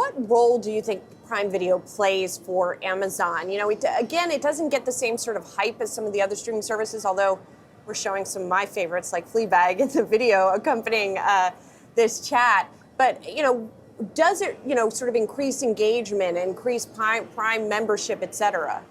what role do you think Prime Video plays for Amazon? Again, it doesn't get the same sort of hype as some of the other streaming services, although we're showing some of my favorites like Fleabag in the video accompanying this chat. But, does it, sort of increase engagement, increase Prime membership, et cetera?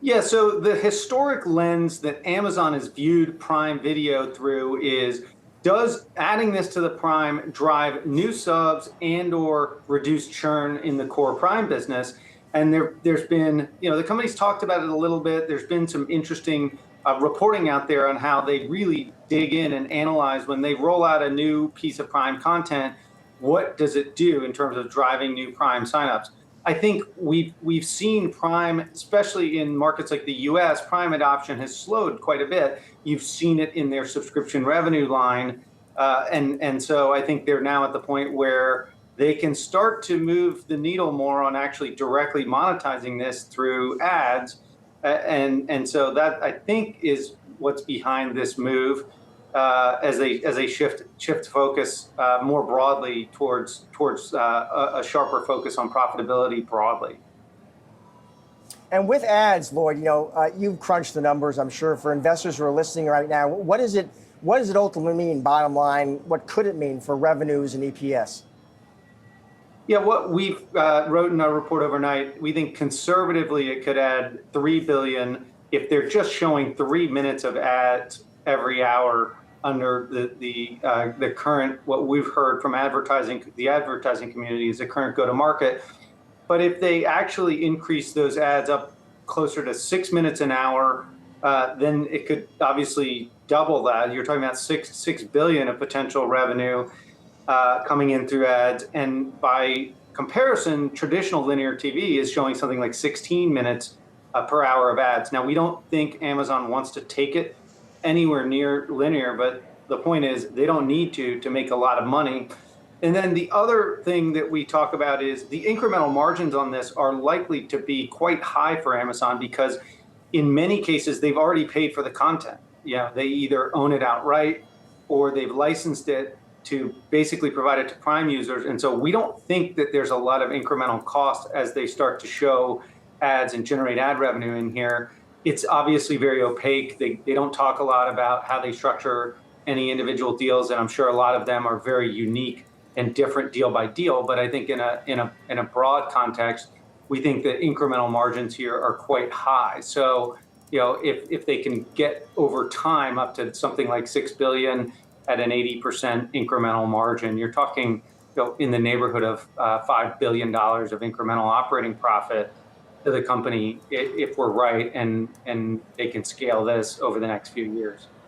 Yeah, so the historic lens that Amazon has viewed Prime Video through is, does adding this to the Prime drive new subs and or reduce churn in the core Prime business? And there's been, the company's talked about it a little bit. There's been some interesting reporting out there on how they really dig in and analyze when they roll out a new piece of Prime content, what does it do in terms of driving new Prime signups? I think we've seen Prime, especially in markets like the US, Prime adoption has slowed quite a bit. You've seen it in their subscription revenue line. And so I think they're now at the point where they can start to move the needle more on actually directly monetizing this through ads. And so that, I think, is what's behind this move as they shift focus more broadly towards a sharper focus on profitability broadly. And with ads, Lloyd, you've crunched the numbers, I'm sure, for investors who are listening right now. What does it ultimately mean, bottom line? What could it mean for revenues and EPS? Yeah, what we've wrote in our report overnight, we think conservatively it could add $3 billion if they're just showing 3 minutes of ads every hour under the current, what we've heard from the advertising community is the current go-to-market. But if they actually increase those ads up closer to 6 minutes an hour, then it could obviously double that. You're talking about $6 billion of potential revenue coming in through ads. And by comparison, traditional linear TV is showing something like 16 minutes per hour of ads. Now, we don't think Amazon wants to take it anywhere near linear, but the point is they don't need to make a lot of money. And then the other thing that we talk about is the incremental margins on this are likely to be quite high for Amazon because in many cases they've already paid for the content. They either own it outright or they've licensed it to basically provide it to Prime users. And so we don't think that there's a lot of incremental cost as they start to show ads and generate ad revenue in here. It's obviously very opaque. They don't talk a lot about how they structure any individual deals, and I'm sure a lot of them are very unique and different deal by deal. But I think in a broad context, we think the incremental margins here are quite high. So, if they can get over time up to something like $6 billion at an 80% incremental margin, you're talking in the neighborhood of $5 billion of incremental operating profit to the company if we're right and they can scale this over the next few years.